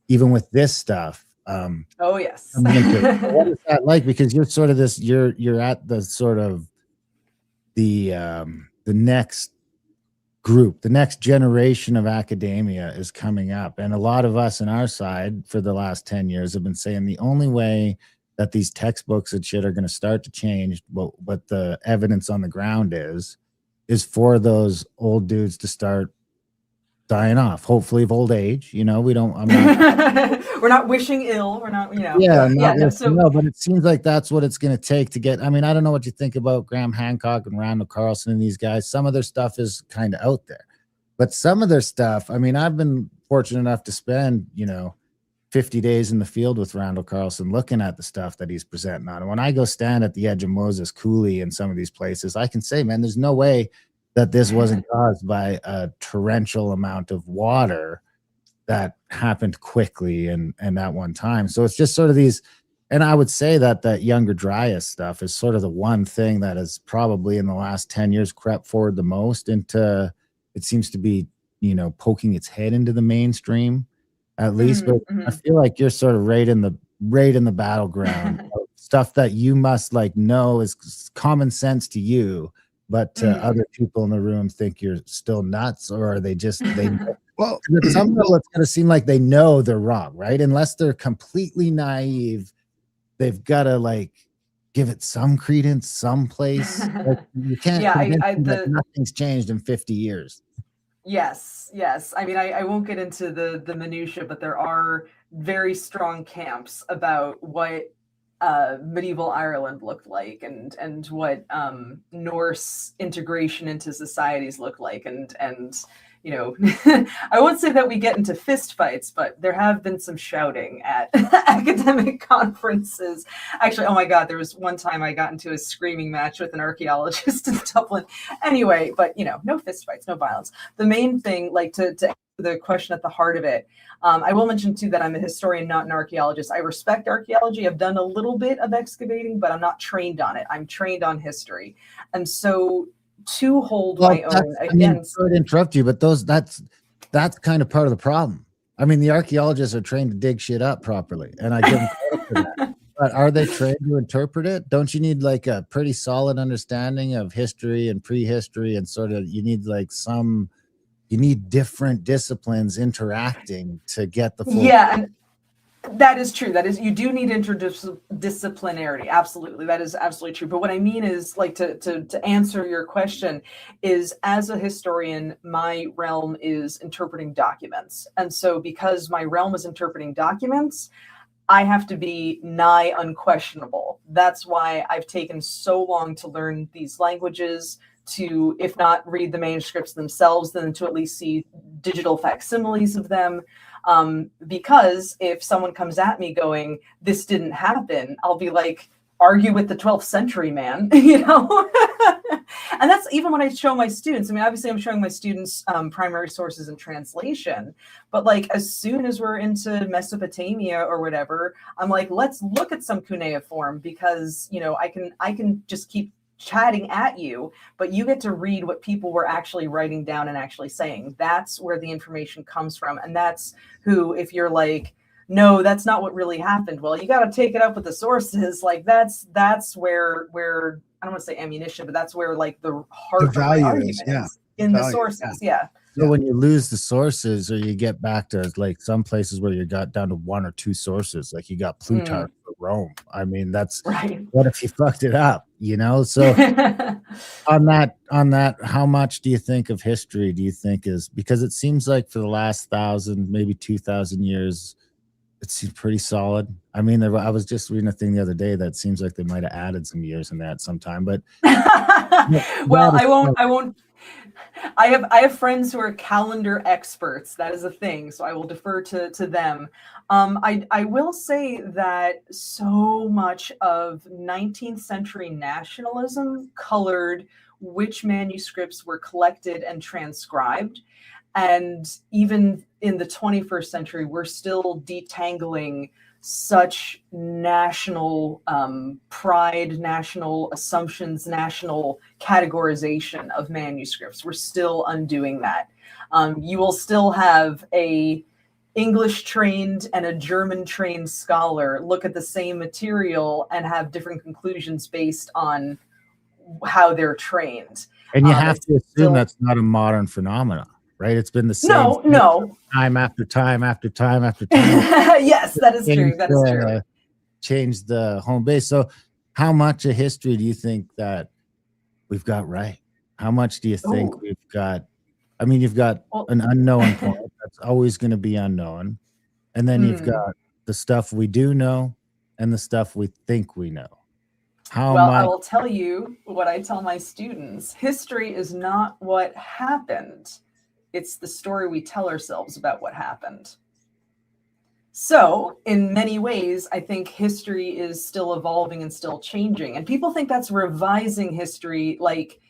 even with this stuff. Oh yes. What is that like? Because you're sort of this, you're at the sort of the next group, the next generation of academia is coming up. And a lot of us on our side for the last 10 years have been saying the only way that these textbooks and shit are going to start to change, what the evidence on the ground is for those old dudes to start dying off, hopefully of old age. You know, we're not wishing ill. We're not, no, but it seems like that's what it's going to take to get. I mean, I don't know what you think about Graham Hancock and Randall Carlson and these guys. Some of their stuff is kind of out there, but some of their stuff, I mean, I've been fortunate enough to spend, 50 days in the field with Randall Carlson looking at the stuff that he's presenting on. And when I go stand at the edge of Moses Coulee and some of these places, I can say, man, there's no way that this wasn't caused by a torrential amount of water that happened quickly and at one time. So it's just sort of these, and I would say that younger Dryas stuff is sort of the one thing that has probably in the last 10 years crept forward the most into, it seems to be, poking its head into the mainstream at least. But I feel like you're sort of right in the battleground of stuff that you must know is common sense to you, but to other people in the room think you're still nuts, or are they just well, at some level it's going to seem like they know they're wrong, right? Unless they're completely naive, they've got to give it some credence someplace. You can't convince them that nothing's changed in 50 years. Yes. I mean, I won't get into the minutia, but there are very strong camps about what medieval Ireland looked like and what Norse integration into societies looked like, and I won't say that we get into fist fights, but there have been some shouting at academic conferences. Actually, oh my God, there was one time I got into a screaming match with an archaeologist in Dublin. Anyway, but no fist fights, no violence. The main thing, to answer the question at the heart of it, I will mention too that I'm a historian, not an archaeologist. I respect archaeology. I've done a little bit of excavating, but I'm not trained on it. I'm trained on history. And so to hold my own against— sorry to interrupt you, but that's kind of part of the problem. I mean, the archaeologists are trained to dig shit up properly, and I give them credit for that. But are they trained to interpret it? Don't you need a pretty solid understanding of history and prehistory, and sort of you need different disciplines interacting to get the full— Yeah, and that is true. That is, you do need interdisciplinarity. Absolutely. That is absolutely true. But what I mean is, to answer your question is, as a historian, my realm is interpreting documents. And so because my realm is interpreting documents, I have to be nigh unquestionable. That's why I've taken so long to learn these languages, to, if not read the manuscripts themselves, then to at least see digital facsimiles of them. Because if someone comes at me going, this didn't happen, I'll be like, argue with the 12th century, man, And that's even when I show my students. I mean, obviously I'm showing my students primary sources and translation, but as soon as we're into Mesopotamia or whatever, I'm like, let's look at some cuneiform, because, I can just keep chatting at you, but you get to read what people were actually writing down and actually saying. That's where the information comes from. And that's who, if you're like, no, that's not what really happened, well, you got to take it up with the sources. That's where I don't want to say ammunition, but that's where the heart the value of the is, is in the sources. Yeah. So when you lose the sources, or you get back to some places where you got down to one or two sources, you got Plutarch for Rome. I mean, that's right. What if you fucked it up, So on that, how much do you think of history do you think is, because it seems like for the last 1,000, maybe 2,000 years, it seems pretty solid. I mean, I was just reading a thing the other day that seems like they might have added some years in that sometime, but Well, That is I won't. I have friends who are calendar experts. That is a thing, so I will defer to them. I will say that so much of 19th century nationalism colored which manuscripts were collected and transcribed. And even in the 21st century, we're still detangling such national pride, national assumptions, national categorization of manuscripts. We're still undoing that. You will still have a English trained and a German trained scholar look at the same material and have different conclusions based on how they're trained. And you have to assume still, that's not a modern phenomenon, right? It's been the same no. time after time after time after time. Yes, that is true. That is true. Change the home base. So how much of history do you think that we've got right? How much do you think we've got? I mean, you've got an unknown point that's always going to be unknown. And then you've got the stuff we do know and the stuff we think we know. Well, I will tell you what I tell my students. History is not what happened. It's the story we tell ourselves about what happened. So in many ways, I think history is still evolving and still changing. And people think that's revising history like,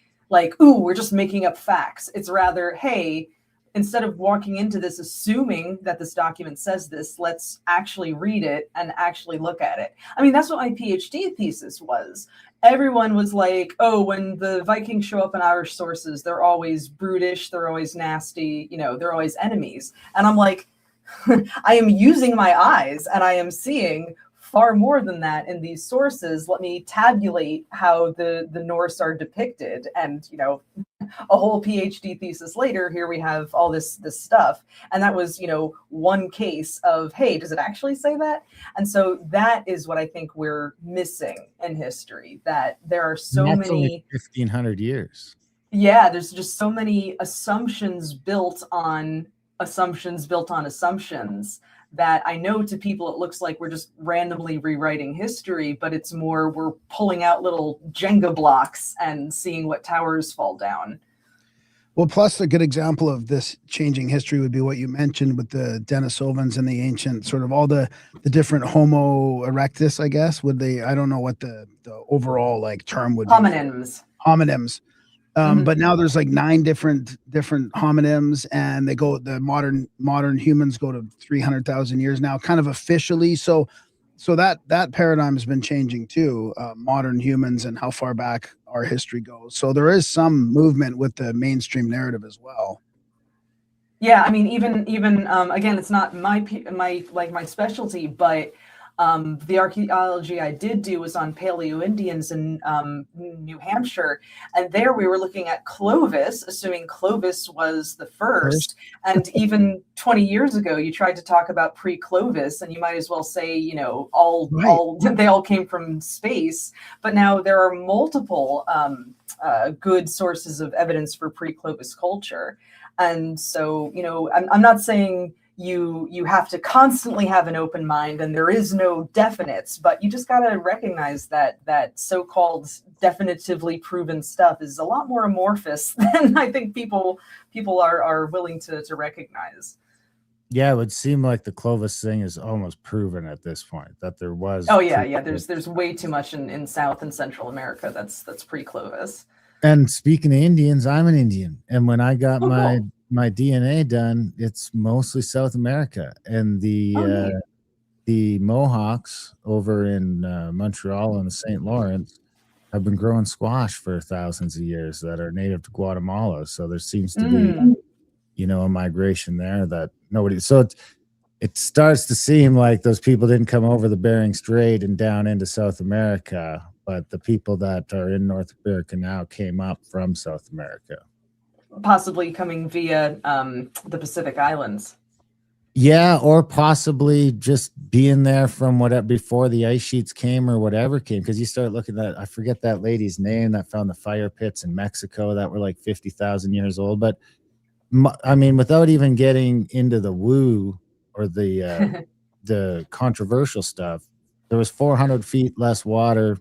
ooh, we're just making up facts. It's rather, hey, instead of walking into this assuming that this document says this, let's actually read it and actually look at it. I mean, that's what my PhD thesis was. Everyone was like, oh, when the Vikings show up in Irish sources, they're always brutish, they're always nasty, they're always enemies. And I'm like, I am using my eyes and I am seeing far more than that in these sources. Let me tabulate how the Norse are depicted. And, a whole PhD thesis later, here we have all this stuff. And that was, one case of, hey, does it actually say that? And so that is what I think we're missing in history, that there are so many. Only 1,500 years. Yeah, there's just so many assumptions built on assumptions that I know to people it looks like we're just randomly rewriting history, but it's more we're pulling out little Jenga blocks and seeing what towers fall down. Well, plus a good example of this changing history would be what you mentioned with the Denisovans and the ancient sort of all the different Homo erectus, I guess. I don't know what the overall term would be. Homonyms. But now there's 9 different homonyms, and the modern humans go to 300,000 years now, kind of officially. So that paradigm has been changing too. Modern humans and how far back our history goes. So there is some movement with the mainstream narrative as well. Yeah, I mean, even again, it's not my specialty, but the archaeology I did do was on Paleo-Indians in New Hampshire. And there we were looking at Clovis, assuming Clovis was the first. And even 20 years ago, you tried to talk about pre-Clovis, and you might as well say, they all came from space. But now there are multiple good sources of evidence for pre-Clovis culture. And so, I'm not saying you have to constantly have an open mind and there is no definites, but you just got to recognize that so-called definitively proven stuff is a lot more amorphous than I think people are willing to recognize. Yeah, it would seem like the Clovis thing is almost proven at this point, that there was. Oh yeah. There's way too much in South and Central America that's pre-Clovis. And speaking of Indians, I'm an Indian, and when I got my DNA done, it's mostly South America, and the Mohawks over in Montreal and the St. Lawrence have been growing squash for thousands of years that are native to Guatemala. So there seems to be, a migration there that nobody. So it starts to seem like those people didn't come over the Bering Strait and down into South America, but the people that are in North America now came up from South America. Possibly coming via the Pacific Islands. Yeah, or possibly just being there from before the ice sheets came or whatever came. Because you start looking at, I forget that lady's name that found the fire pits in Mexico that were 50,000 years old. But I mean, without even getting into the woo or the the controversial stuff, there was 400 feet less water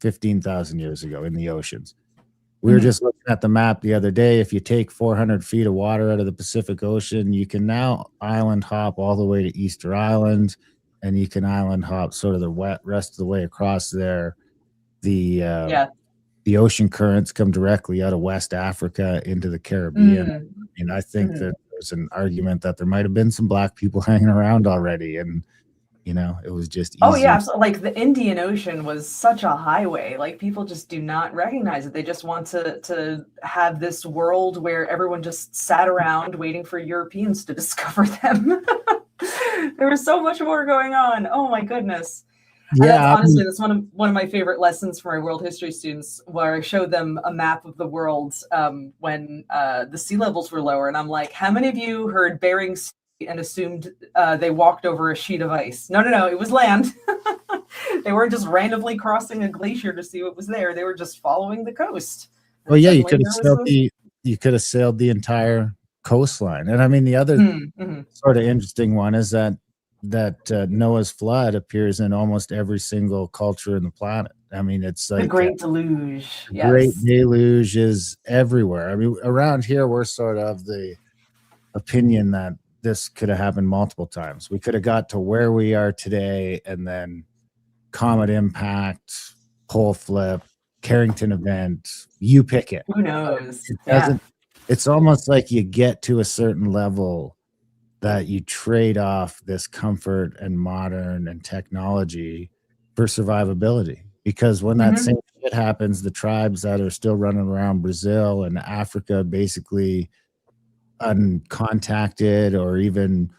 15,000 years ago in the oceans. We were just looking at the map the other day. If you take 400 feet of water out of the Pacific Ocean, you can now island hop all the way to Easter Island, and you can island hop sort of the rest of the way across there. The ocean currents come directly out of West Africa into the Caribbean. And I think that there's an argument that there might have been some black people hanging around already, and it was just easy. Oh yeah, like the Indian Ocean was such a highway. Like people just do not recognize it. They just want to have this world where everyone just sat around waiting for Europeans to discover them. There was so much more going on. Oh my goodness. Yeah, honestly, that's one of my favorite lessons for my world history students, where I showed them a map of the world when the sea levels were lower, and I'm like, how many of you heard Bering Sea and assumed they walked over a sheet of ice? No, it was land. They weren't just randomly crossing a glacier to see what was there. They were just following the coast. Well, yeah, you could have sailed the entire coastline. And I mean, the other sort of interesting one is that Noah's flood appears in almost every single culture in the planet. I mean, it's like the Great Deluge. Yes. Great Deluge is everywhere. I mean, around here, we're sort of the opinion that this could have happened multiple times. We could have got to where we are today, and then comet impact, pole flip, Carrington event, you pick it. Who knows? It's almost like you get to a certain level that you trade off this comfort and modern and technology for survivability. Because when that same shit happens, the tribes that are still running around Brazil and Africa, basically uncontacted, or even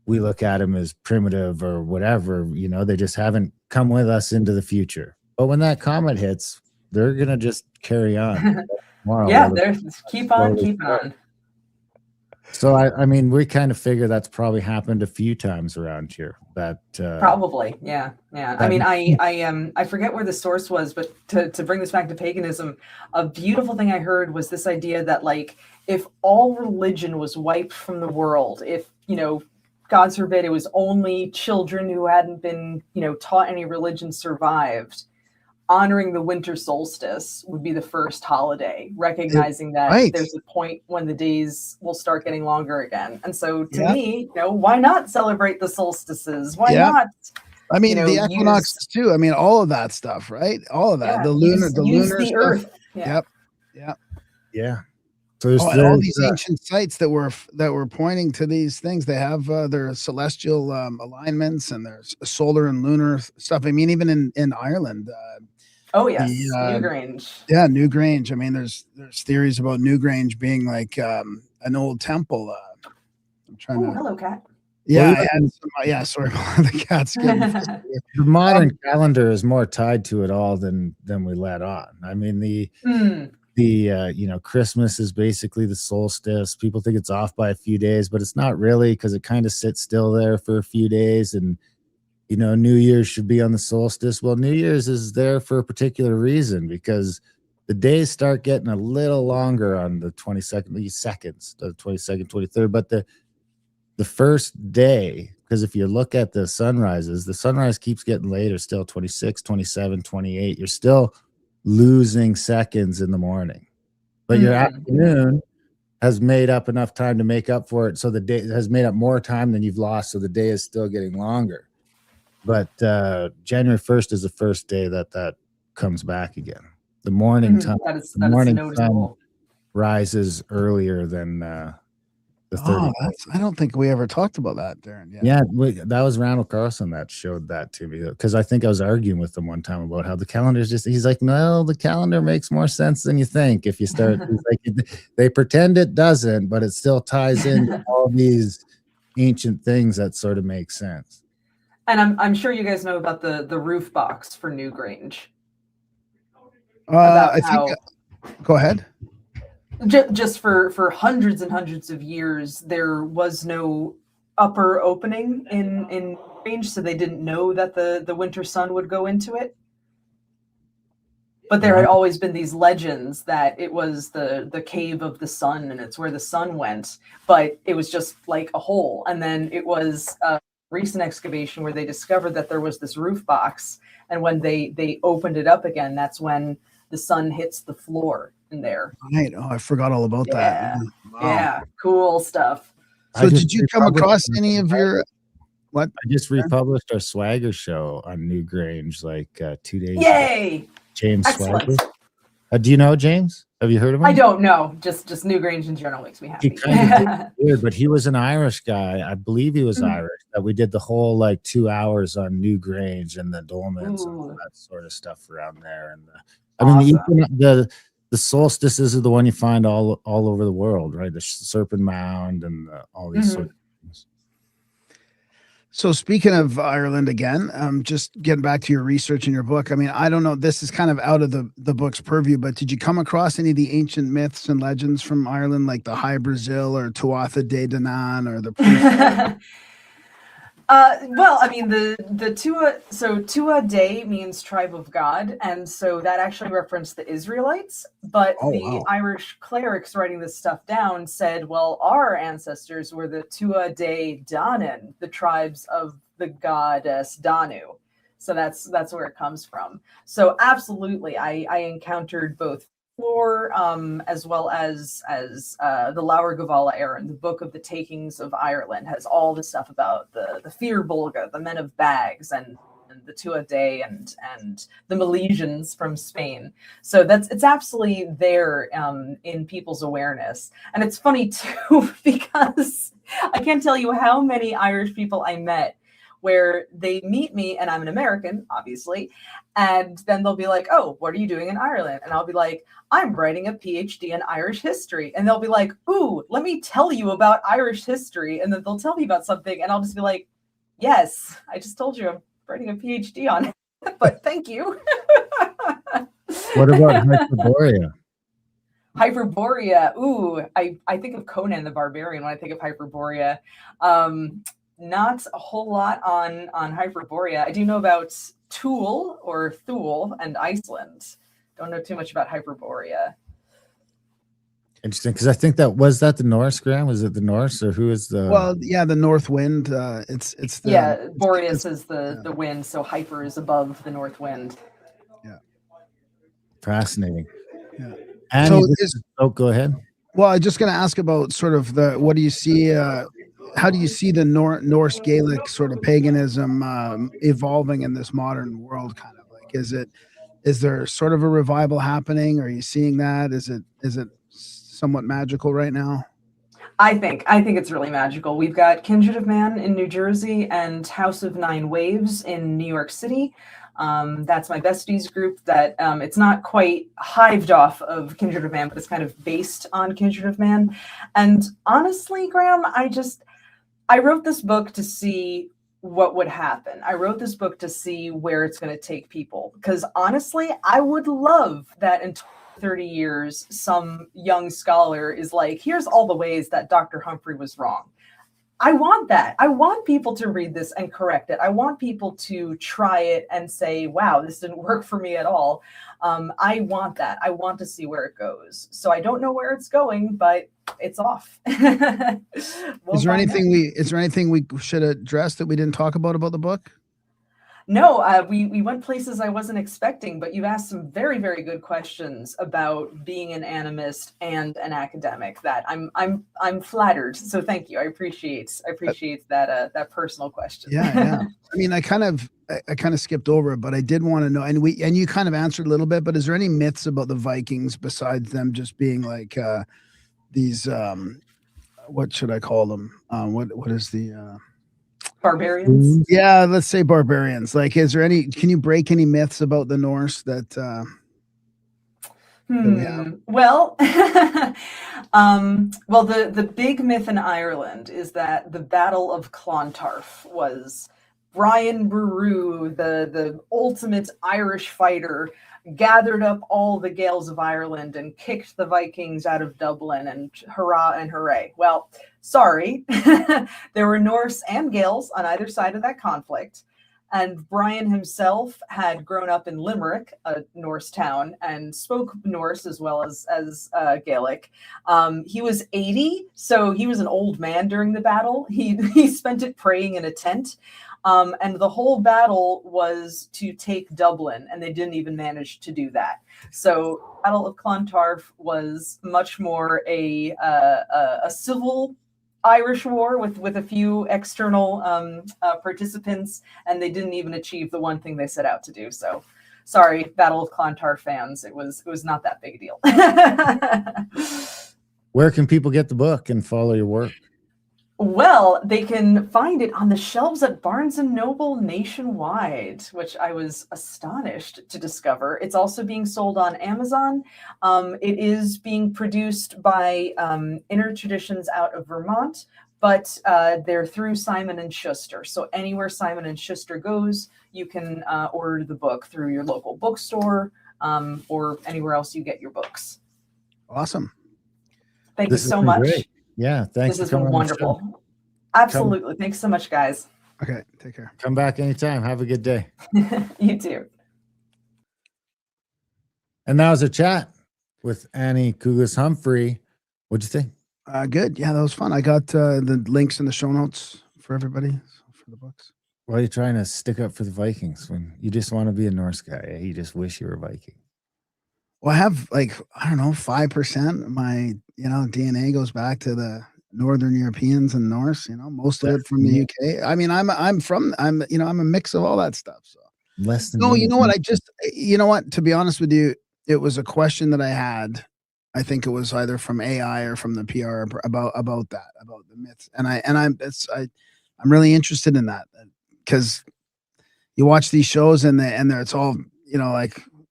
we look at them as primitive or whatever, they just haven't come with us into the future. But when that comet hits, they're going to just carry on. They're keep on. So I mean, we kind of figure that's probably happened a few times around here. Probably, yeah. I mean, I forget where the source was, but to bring this back to paganism, a beautiful thing I heard was this idea that, like, if all religion was wiped from the world, if God forbid it was only children who hadn't been taught any religion survived, honoring the winter solstice would be the first holiday, recognizing that there's a point when the days will start getting longer again. And so to me, why not celebrate the solstices? Why not? I mean, the equinoxes too. I mean, all of that stuff, right? All of that. The lunar, the earth. Yep. So there's all these ancient sites that were pointing to these things. They have their celestial alignments, and there's solar and lunar stuff. I mean, even in Ireland. Newgrange. Yeah, Newgrange. I mean, there's theories about Newgrange being like an old temple. I'm trying to. Hello, cat. Yeah, sorry, the cat's getting. The modern calendar is more tied to it all than we let on. I mean, the Christmas is basically the solstice. People think it's off by a few days, but it's not really, because it kind of sits still there for a few days. And New Year's should be on the solstice. Well, New Year's is there for a particular reason, because the days start getting a little longer on the 22nd, the seconds, the 22nd, 23rd. But the first day, because if you look at the sunrises, the sunrise keeps getting later still, 26, 27, 28. You're still losing seconds in the morning. But your afternoon has made up enough time to make up for it. So the day has made up more time than you've lost. So the day is still getting longer. But January 1st is the first day that comes back again. The morning time, the morning sun rises earlier than the 30th. I don't think we ever talked about that, Darren. Yeah, that was Randall Carlson that showed that to me, because I think I was arguing with him one time about how the calendar is he's like, no, the calendar makes more sense than you think. If you start, they pretend it doesn't, but it still ties into all these ancient things that sort of make sense. And I'm sure you guys know about the roof box for Newgrange. Go ahead. Just for hundreds and hundreds of years, there was no upper opening in range, so they didn't know that the winter sun would go into it. But there had always been these legends that it was the cave of the sun, and it's where the sun went, but it was just like a hole. And then it was a recent excavation where they discovered that there was this roof box, and when they opened it up again, that's when the sun hits the floor in there. Right. Oh, I forgot all about that. Yeah. Wow. Yeah, cool stuff. I So just did you come republished across our any of your what? I just republished our Swagger show on Newgrange like 2 days ago. Yay! James Excellent. Swagger. Do you know James? Have you heard of him? I don't know. Just Newgrange in general makes me He happy. kind of weird, but he was an Irish guy. I believe he was Mhm. Irish. That we did the whole like 2 hours on Newgrange and the dolmens and all Ooh. that sort of stuff around there. And I mean, Awesome. the solstices are the one you find all over the world, right? The Serpent Mound and all these sort of things. So speaking of Ireland again, just getting back to your research in your book. I mean, I don't know, this is kind of out of the book's purview, but did you come across any of the ancient myths and legends from Ireland, like the High Brazil or Tuatha De Danann or the Well, I mean, the Tua Day means tribe of God, and so that actually referenced the Israelites. But the Irish clerics writing this stuff down said, well, our ancestors were the Tua De Danann, the tribes of the goddess Danu. So that's where it comes from. So absolutely, I encountered both lore, as well as the Laur Gavala Aaron, the Book of the Takings of Ireland, has all the stuff about the Fir Bolga, the Men of Bags, and the Tua Day, and the Milesians from Spain. So it's absolutely there in people's awareness. And it's funny too, because I can't tell you how many Irish people I met where they meet me and I'm an American, obviously, and then they'll be like, oh, what are you doing in Ireland? And I'll be like, I'm writing a PhD in Irish history. And they'll be like, ooh, let me tell you about Irish history. And then they'll tell me about something and I'll just be like, yes, I just told you I'm writing a PhD on it, but thank you. What about Hyperborea? Hyperborea. Ooh, I think of Conan the Barbarian when I think of Hyperborea. Not a whole lot on Hyperborea. I do know about Thule or Thule and Iceland. Don't know too much about Hyperborea. Interesting, because I think that the Norse, Graham. Was it the Norse, or who is the? Well, yeah, the north wind. It's the Boreas is the wind, so Hyper is above the north wind. Yeah, fascinating. Yeah. And go ahead. Well, I'm just going to ask about sort of what do you see? How do you see the Norse-Gaelic sort of paganism evolving in this modern world? Kind of like, is there sort of a revival happening? Are you seeing that? Is it somewhat magical right now? I think it's really magical. We've got Kindred of Man in New Jersey and House of Nine Waves in New York City. That's my besties group that it's not quite hived off of Kindred of Man, but it's kind of based on Kindred of Man. And honestly, Graham, I wrote this book to see what would happen. I wrote this book to see where it's going to take people. Because honestly, I would love that in 30 years, some young scholar is like, here's all the ways that Dr. Humphrey was wrong. I want that. I want people to read this and correct it. I want people to try it and say, wow, this didn't work for me at all. I want that. I want to see where it goes. So I don't know where it's going, but it's off. Is there anything we should address that we didn't talk about the book? No, we went places I wasn't expecting, but you asked some very, very good questions about being an animist and an academic. That I'm flattered. So thank you. I appreciate that personal question. Yeah. I mean, I kind of skipped over it, but I did want to know, and you kind of answered a little bit. But is there any myths about the Vikings besides them just being like these? What should I call them? What is the barbarians? Yeah, let's say barbarians. Like, is there any? Can you break any myths about the Norse that? Well, well, the big myth in Ireland is that the Battle of Clontarf was Brian Boru, the ultimate Irish fighter, gathered up all the Gaels of Ireland and kicked the Vikings out of Dublin, and hurrah and hooray. Well, sorry, there were Norse and Gaels on either side of that conflict. And Brian himself had grown up in Limerick, a Norse town, and spoke Norse as well as Gaelic. He was 80, so he was an old man during the battle. He spent it praying in a tent. And the whole battle was to take Dublin, and they didn't even manage to do that. So Battle of Clontarf was much more a civil Irish war with a few external participants, and they didn't even achieve the one thing they set out to do. So, sorry, Battle of Clontarf fans, it was not that big a deal. Where can people get the book and follow your work? Well, they can find it on the shelves at Barnes & Noble nationwide, which I was astonished to discover. It's also being sold on Amazon. It is being produced by Inner Traditions out of Vermont, but they're through Simon & Schuster. So anywhere Simon & Schuster goes, you can order the book through your local bookstore or anywhere else you get your books. Awesome. Thank you so much. Great. Yeah, thanks. This has been wonderful. Absolutely. Thanks so much, guys. Okay, take care. Come back anytime. Have a good day. You too. And that was a chat with Annie Cúglas Humphrey. What'd you think? Good. Yeah, that was fun. I got the links in the show notes for everybody for the books. Why are you trying to stick up for the Vikings when you just want to be a Norse guy? You just wish you were a Viking. Well, I have 5% of my DNA goes back to the Northern Europeans and Norse. Most of it from the UK. I mean, I'm a mix of all that stuff. So less than. No, you know what? To be honest with you, it was a question that I had. I think it was either from AI or from the PR about the myths, and I'm really interested in that because you watch these shows and it's all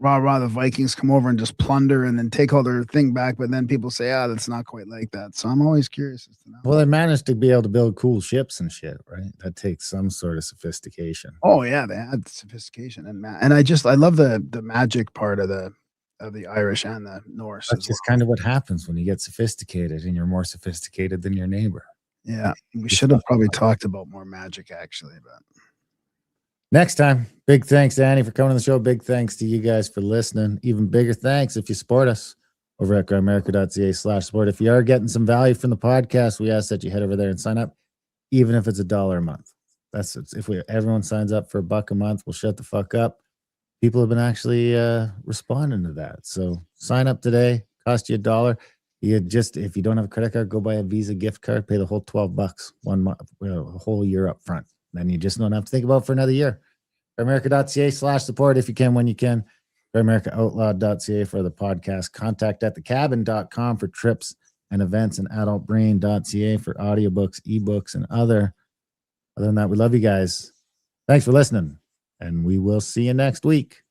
rah, the Vikings come over and just plunder and then take all their thing back. But then people say, that's not quite like that. So I'm always curious as to know. Well, they managed to be able to build cool ships and shit, right? That takes some sort of sophistication. Oh yeah, they had sophistication and I love the magic part of the Irish and the Norse. That's just kind of what happens when you get sophisticated and you're more sophisticated than your neighbor. Yeah, we should have probably talked about more magic actually, but next time. Big thanks to Annie for coming on the show. Big thanks to you guys for listening. Even bigger thanks if you support us over at grimerica.ca/support. If you are getting some value from the podcast, we ask that you head over there and sign up, even if it's $1 a month. Everyone signs up for $1 a month, we'll shut the fuck up. People have been actually responding to that. So sign up today. Cost you $1. If you don't have a credit card, go buy a Visa gift card, pay the whole $12 1 month, a whole year up front. Then you just don't have to think about it for another year. Grimerica.ca/support if you can, when you can. GrimericaOutlawed.ca for the podcast. Contact@thecabin.com for trips and events, and adultbrain.ca for audiobooks, ebooks, and other. Other than that, we love you guys. Thanks for listening, and we will see you next week.